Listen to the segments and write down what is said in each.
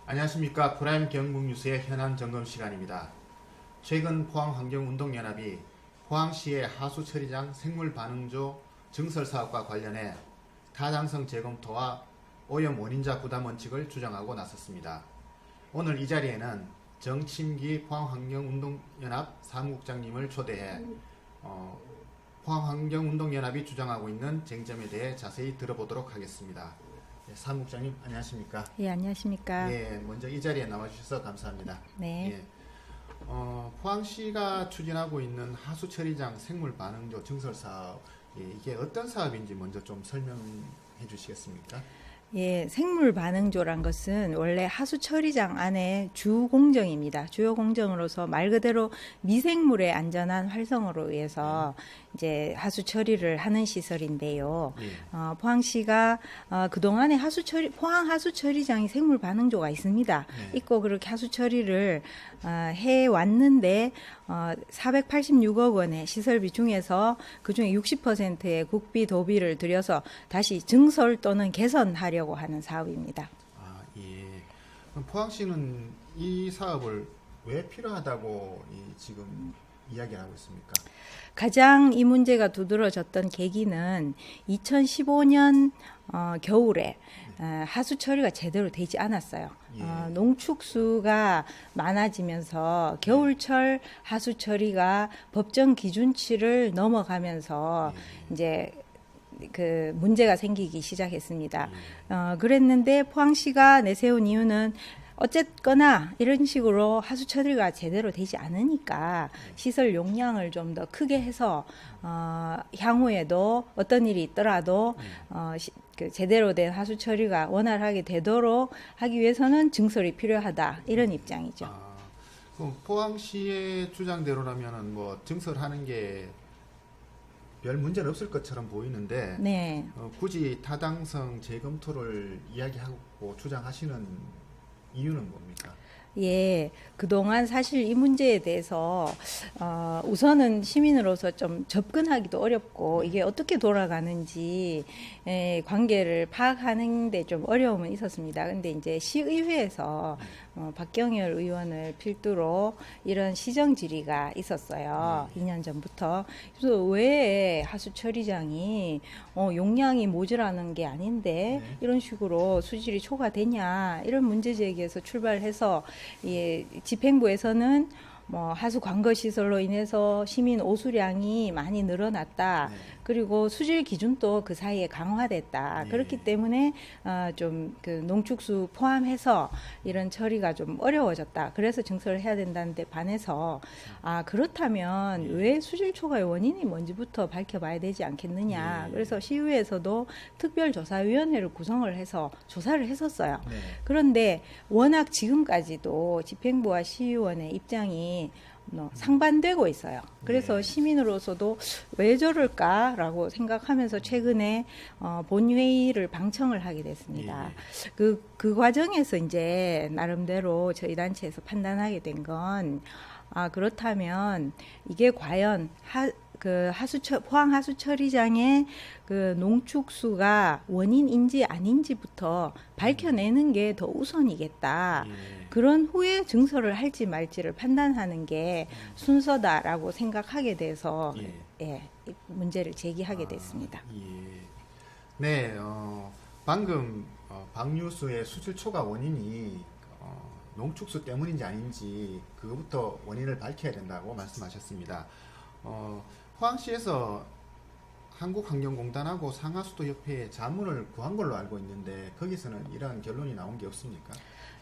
안녕하십니까. 프라임 경북뉴스의 현안 점검 시간입니다. 최근 포항환경운동연합이 포항시의 하수처리장 생물반응조 증설 사업과 관련해 타당성 재검토와 오염 원인자 부담 원칙을 주장하고 나섰습니다. 오늘 이 자리에는 정침기 포항환경운동연합 사무국장님을 초대해 포항환경운동연합이 주장하고 있는 쟁점에 대해 자세히 들어보도록 하겠습니다. 사무국장님 안녕하십니까? 예, 안녕하십니까? 예, 먼저 이 자리에 나와주셔서 감사합니다. 네. 예, 포항시가 추진하고 있는 하수처리장 생물반응조 증설 사업, 이게 어떤 사업인지 먼저 좀 설명해 주시겠습니까? 예, 생물 반응조란 것은 원래 하수 처리장 안에 주 공정입니다. 주요 공정으로서 말 그대로 미생물의 안전한 활성으로 위해서 이제 하수 처리를 하는 시설인데요. 예. 포항시가 그동안에 포항 하수 처리장이 생물 반응조가 있습니다. 네. 있고 그렇게 하수 처리를 해 왔는데 486억 원의 시설비 중에서 그중에 60%의 국비 도비를 들여서 다시 증설 또는 개선하려고 하는 사업입니다. 아, 예. 그럼 포항시는 이 사업을 왜 필요하다고 지금 이야기를 하고 있습니까? 가장 이 문제가 두드러졌던 계기는 2015년 겨울에 하수 처리가 제대로 되지 않았어요. 예. 농축수가 많아지면서 겨울철 하수 처리가 법정 기준치를 넘어가면서 이제 그 문제가 생기기 시작했습니다. 그랬는데 포항시가 내세운 이유는 어쨌거나 이런 식으로 하수 처리가 제대로 되지 않으니까 시설 용량을 좀 더 크게 해서 향후에도 어떤 일이 있더라도 그 제대로 된 하수 처리가 원활하게 되도록 하기 위해서는 증설이 필요하다 이런 입장이죠. 그럼 포항시의 주장대로라면은 뭐 증설하는 게 별 문제는 없을 것처럼 보이는데 네. 굳이 타당성 재검토를 이야기하고 주장하시는 이유는 뭡니까? 예, 그동안 사실 이 문제에 대해서 우선은 시민으로서 좀 접근하기도 어렵고 이게 어떻게 돌아가는지 관계를 파악하는 데 좀 어려움은 있었습니다. 근데 이제 시의회에서 박경열 의원을 필두로 이런 시정 질의가 있었어요. 2년 전부터. 그래서 왜 하수 처리장이 용량이 모자라는 게 아닌데 이런 식으로 수질이 초과되냐 이런 문제 제기에서 출발해서 집행부에서는 뭐 하수 관거 시설로 인해서 시민 오수량이 많이 늘어났다. 그리고 수질 기준도 그 사이에 강화됐다. 그렇기 때문에 좀 그 농축수 포함해서 이런 처리가 좀 어려워졌다. 그래서 증설을 해야 된다는데 반해서 그렇다면 왜 수질 초과의 원인이 뭔지부터 밝혀봐야 되지 않겠느냐. 그래서 시의회에서도 특별조사위원회를 구성을 해서 조사를 했었어요. 그런데 워낙 지금까지도 집행부와 시의원의 입장이 상반되고 있어요. 그래서 시민으로서도 왜 저럴까라고 생각하면서 최근에 본회의를 방청을 하게 됐습니다. 그 과정에서 이제 나름대로 저희 단체에서 판단하게 된 건 그렇다면 이게 과연 포항 하수처리장의 그 농축수가 원인인지 아닌지부터 밝혀내는 게 더 우선이겠다. 그런 후에 증설을 할지 말지를 판단하는 게 순서다라고 생각하게 돼서 문제를 제기하게 됐습니다. 네, 방금 박뉴스의 수질 초과 원인이 농축수 때문인지 아닌지 그거부터 원인을 밝혀야 된다고 말씀하셨습니다. 포항시에서 한국환경공단하고 상하수도협회에 자문을 구한 걸로 알고 있는데 거기서는 이런 결론이 나온 게 없습니까?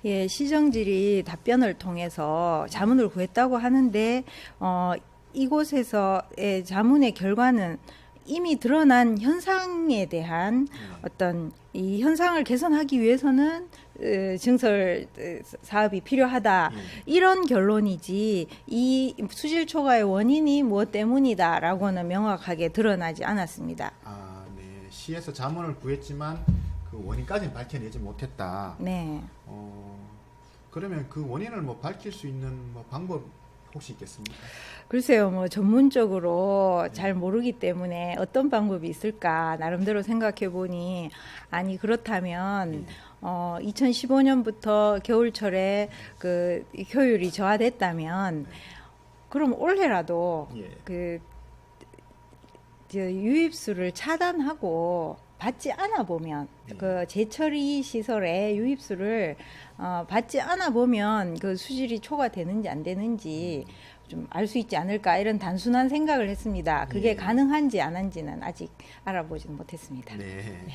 예, 시정질이 답변을 통해서 자문을 구했다고 하는데 이곳에서의 자문의 결과는 이미 드러난 현상에 대한 어떤 이 현상을 개선하기 위해서는 증설 사업이 필요하다 이런 결론이지 이 수질 초과의 원인이 무엇 때문이다라고는 명확하게 드러나지 않았습니다. 네. 시에서 자문을 구했지만 그 원인까지는 밝혀내지 못했다. 네. 그러면 그 원인을 뭐 밝힐 수 있는 뭐 방법 혹시 있겠습니까? 글쎄요, 뭐 전문적으로 잘 모르기 때문에 어떤 방법이 있을까 나름대로 생각해 보니 아니 그렇다면 2015년부터 겨울철에 그 효율이 저하됐다면 그럼 올해라도 예. 그 유입수를 차단하고 받지 않아 보면 그 재처리 시설에 유입수를 받지 않아 보면 그 수질이 초과되는지 안 되는지 좀 알 수 있지 않을까 이런 단순한 생각을 했습니다. 그게 예. 가능한지 안 한지는 아직 알아보지는 못했습니다. 네.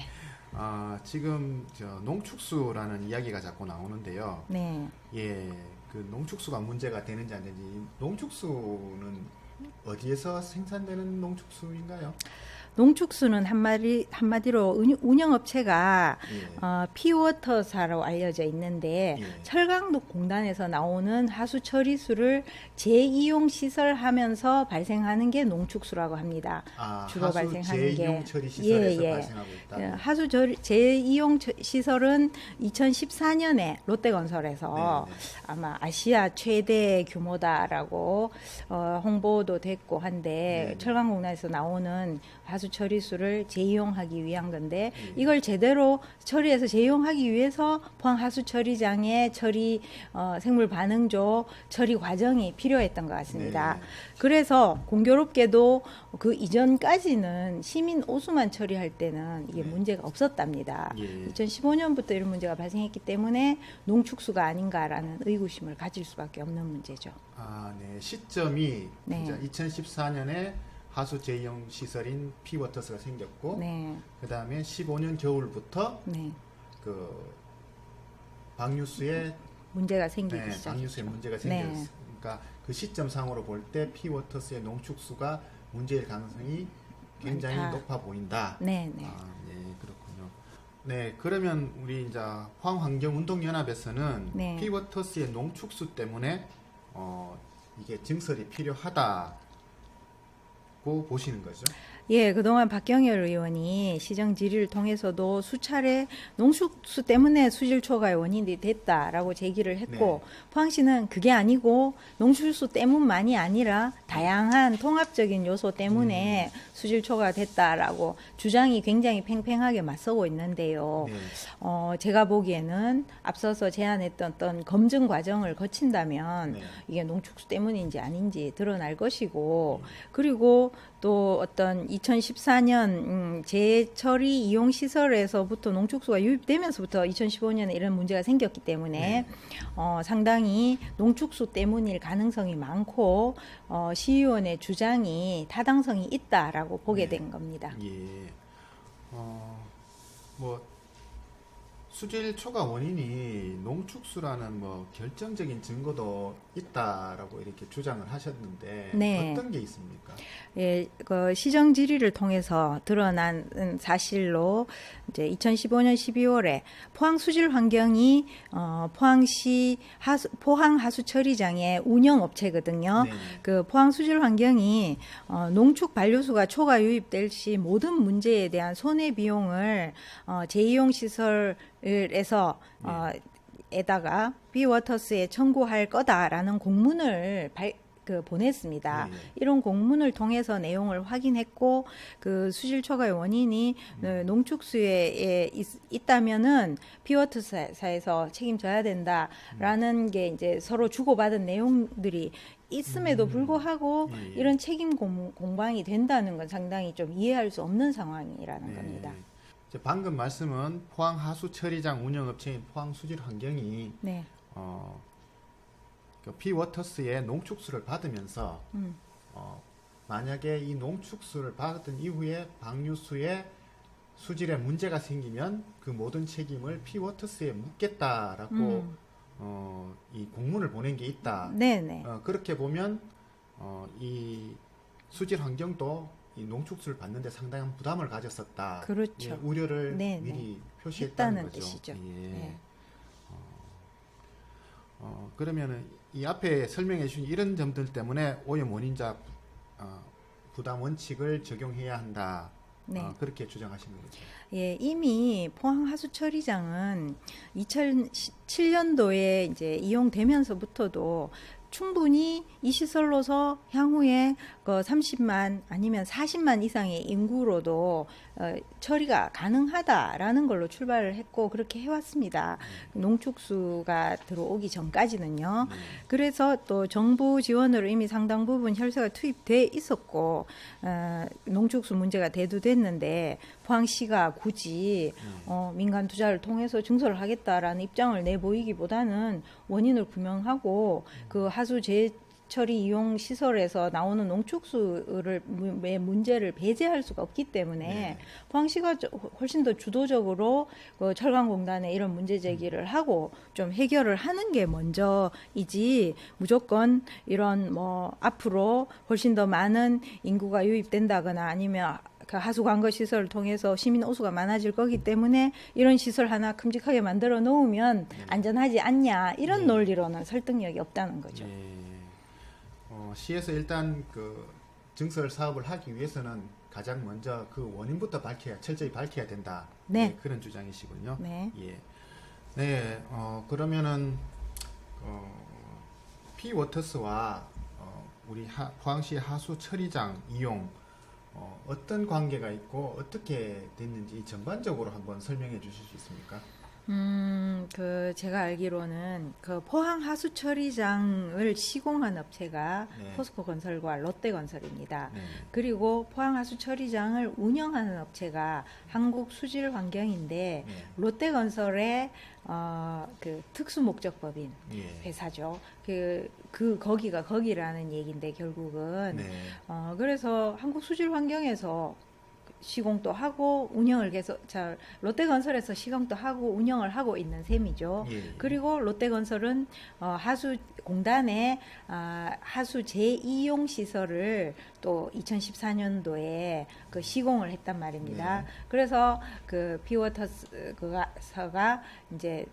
지금 농축수라는 이야기가 자꾸 나오는데요. 네. 예, 그 농축수가 문제가 되는지 안 되는지 농축수는 어디에서 생산되는 농축수인가요? 농축수는 한마디로 운영업체가 예. 피워터사로 알려져 있는데 예. 철강도 공단에서 나오는 하수 처리수를 재이용 시설하면서 발생하는 게 농축수라고 합니다. 주로 하수 발생하는 재이용 게 처리 시설에서 예. 발생하고 있다. 하수 재이용 시설은 2014년에 롯데건설에서 네, 네. 아마 아시아 최대 규모다라고 홍보도 됐고 한데 네. 철강공단에서 나오는 하수 처리수를 재이용하기 위한 건데 네. 이걸 제대로 처리해서 재이용하기 위해서 포항 하수 처리장의 처리 생물 반응조 처리 과정이 필요했던 것 같습니다. 네. 그래서 공교롭게도 그 이전까지는 시민 오수만 처리할 때는 이게 네. 문제가 없었답니다. 예. 2015년부터 이런 문제가 발생했기 때문에 농축수가 아닌가라는 의구심을 가질 수밖에 없는 문제죠. 네. 시점이 네. 2014년에 하수 재이용 시설인 피워터스가 생겼고, 네. 그 다음에 15년 겨울부터 네. 그 방류수에 문제가 생기기 방류수에 시작했죠. 문제가 네. 생겼으니까 그 시점상으로 볼 때 피워터스의 농축수가 문제일 가능성이 굉장히 많다. 높아 보인다. 네, 네. 네, 그렇군요. 네, 그러면 우리 이제 포항환경운동연합에서는 네. 피워터스의 농축수 때문에 이게 증설이 필요하다고 보시는 거죠? 예, 그동안 박경열 의원이 시정 질의를 통해서도 수차례 농축수 때문에 수질 초과의 원인이 됐다라고 제기를 했고 포항시는 그게 아니고 농축수 때문만이 아니라 다양한 통합적인 요소 때문에 수질 초과가 됐다라고 주장이 굉장히 팽팽하게 맞서고 있는데요. 네. 제가 보기에는 앞서서 제안했던 어떤 검증 과정을 거친다면 네. 이게 농축수 때문인지 아닌지 드러날 것이고 그리고 또 어떤 2014년 재처리 이용 시설에서부터 농축수가 유입되면서부터 2015년에 이런 문제가 생겼기 때문에 상당히 농축수 때문일 가능성이 많고 시의원의 주장이 타당성이 있다라고 보게 된 겁니다. 예. 뭐 수질 초과 원인이 농축수라는 뭐 결정적인 증거도 있다라고 이렇게 주장을 하셨는데 네. 어떤 게 있습니까? 예, 그 시정 질의를 통해서 드러난 사실로 이제 2015년 12월에 포항 수질 환경이 포항시 포항 하수 처리장의 운영 업체거든요. 네. 그 포항 수질 환경이 농축 반류수가 초과 유입될 시 모든 문제에 대한 손해 비용을 재이용 시설에서 에다가 비워터스에 청구할 거다라는 공문을 보냈습니다. 네. 이런 공문을 통해서 내용을 확인했고 그 수질 초과의 원인이 농축수에 있다면은 피워터사에서 책임져야 된다라는 게 이제 서로 주고받은 내용들이 있음에도 불구하고 예. 이런 책임 공방이 된다는 건 상당히 좀 이해할 수 없는 상황이라는 겁니다. 방금 말씀은 포항 하수 처리장 운영업체인 포항 수질 환경이 네. 그 피워터스의 농축수를 받으면서 만약에 이 농축수를 받은 이후에 방류수에 수질에 문제가 생기면 그 모든 책임을 피워터스에 묻겠다라고 이 공문을 보낸 게 있다. 네네. 그렇게 보면 이 수질 환경도 이 농축수를 받는데 상당한 부담을 가졌었다. 그렇죠. 예, 우려를 네네. 미리 표시했다는 했다는 거죠. 뜻이죠. 예. 네. 그러면은 이 앞에 설명해 주신 이런 점들 때문에 오염 원인자 부담 원칙을 적용해야 한다. 네. 그렇게 주장하시는 거죠. 예, 이미 포항 하수 처리장은 2007년도에 이제 이용되면서부터도 충분히 이 시설로서 향후에 그 30만 아니면 40만 이상의 인구로도 처리가 가능하다라는 걸로 출발을 했고 그렇게 해왔습니다. 농축수가 들어오기 전까지는요. 그래서 또 정부 지원으로 이미 상당 부분 혈세가 투입돼 있었고 농축수 문제가 대두됐는데 포항시가 굳이 민간 투자를 통해서 증설을 하겠다라는 입장을 내보이기보다는 원인을 규명하고 그 하수 재처리 이용 시설에서 나오는 농축수를 문제를 배제할 수가 없기 때문에 포항시가 훨씬 더 주도적으로 그 철강공단에 이런 문제 제기를 하고 좀 해결을 하는 게 먼저이지 무조건 이런 뭐 앞으로 훨씬 더 많은 인구가 유입된다거나 아니면 그 하수 관거 시설을 통해서 시민 오수가 많아질 거기 때문에 이런 시설 하나 큼직하게 만들어 놓으면 안전하지 않냐 이런 논리로는 설득력이 없다는 거죠. 시에서 일단 그 증설 사업을 하기 위해서는 가장 먼저 그 원인부터 철저히 밝혀야 된다. 네. 그런 주장이시군요. 네. 예. 네. 그러면은 피워터스와 우리 포항시 하수 처리장 이용 어떤 관계가 있고 어떻게 됐는지 전반적으로 한번 설명해 주실 수 있습니까? 제가 알기로는 그 포항 하수 처리장을 시공한 업체가 네. 포스코 건설과 롯데 건설입니다. 네. 그리고 포항 하수 처리장을 운영하는 업체가 한국 수질 환경인데 네. 롯데 건설의 그 특수 목적법인 예. 회사죠. 거기가 거기라는 얘기인데 결국은 네. 그래서 한국 수질 환경에서 시공도 하고 운영을 롯데건설에서 시공도 하고 운영을 하고 있는 셈이죠. 예. 그리고 롯데건설은 하수 공단의 하수 재이용 시설을 또 2014년도에 그 시공을 했단 말입니다. 네. 그래서 그 피워터스가 이제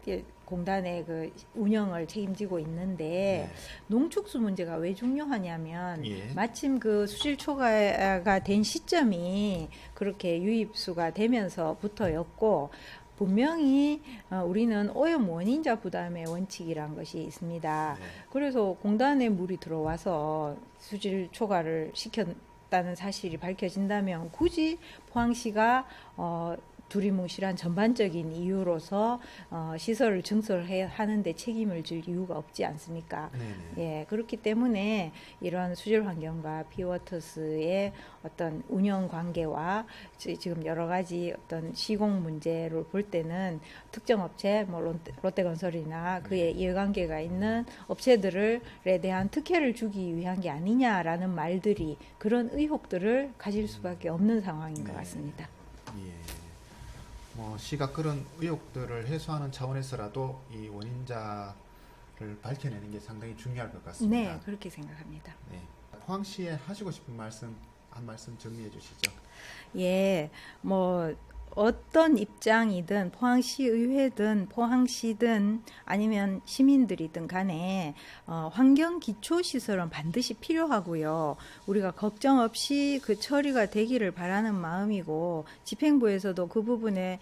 공단의 그 운영을 책임지고 있는데 농축수 문제가 왜 중요하냐면 마침 그 수질 초과가 된 시점이 그렇게 유입수가 되면서부터였고 분명히 우리는 오염 원인자 부담의 원칙이란 것이 있습니다. 그래서 공단에 물이 들어와서 수질 초과를 시켰다는 사실이 밝혀진다면 굳이 포항시가 두리뭉실한 전반적인 이유로서 시설을 증설하는데 책임을 질 이유가 없지 않습니까? 예, 그렇기 때문에 이런 수질 환경과 피워터스의 어떤 운영 관계와 지금 여러 가지 어떤 시공 문제를 볼 때는 특정 업체, 뭐 롯데건설이나 그의 이해관계가 있는 업체들에 대한 특혜를 주기 위한 게 아니냐라는 말들이 그런 의혹들을 가질 수밖에 없는 상황인 것 같습니다. 예. 시가 그런 의혹들을 해소하는 차원에서라도 이 원인자를 밝혀내는 게 상당히 중요할 것 같습니다. 네, 그렇게 생각합니다. 네. 포항시에 하시고 싶은 말씀 한 말씀 정리해 주시죠. 예, 뭐 어떤 입장이든 포항시의회든 포항시든 아니면 시민들이든 간에 환경 기초 시설은 반드시 필요하고요. 우리가 걱정 없이 그 처리가 되기를 바라는 마음이고 집행부에서도 그 부분에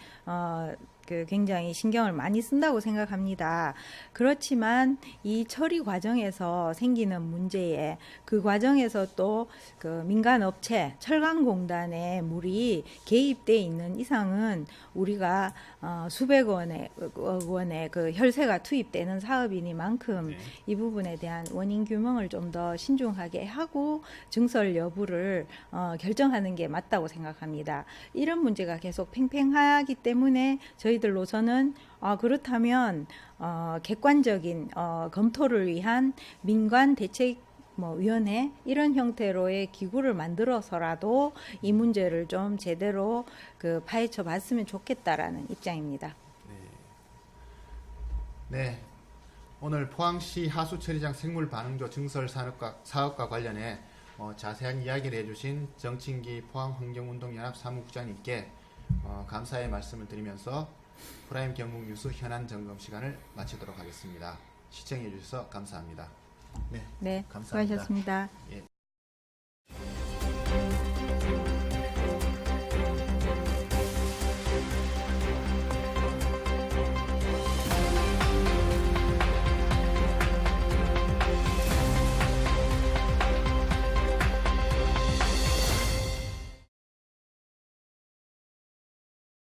굉장히 신경을 많이 쓴다고 생각합니다. 그렇지만 이 처리 과정에서 생기는 문제에 그 과정에서 또 그 민간 업체 철강공단의 물이 개입돼 있는 이상은 우리가 수백억 원의 그 혈세가 투입되는 사업이니만큼 이 부분에 대한 원인 규명을 좀 더 신중하게 하고 증설 여부를 결정하는 게 맞다고 생각합니다. 이런 문제가 계속 팽팽하기 때문에 저희들로서는 그렇다면 객관적인 검토를 위한 민관 대책 위원회 이런 형태로의 기구를 만들어서라도 이 문제를 좀 제대로 파헤쳐 봤으면 좋겠다라는 입장입니다. 네. 오늘 포항시 하수처리장 생물 반응조 증설 사업과 관련해 자세한 이야기를 해주신 정친기 포항환경운동연합 사무국장님께 감사의 말씀을 드리면서 프라임 경북 뉴스 현안 점검 시간을 마치도록 하겠습니다. 시청해 주셔서 감사합니다. 네, 감사합니다. 수고하셨습니다. 예.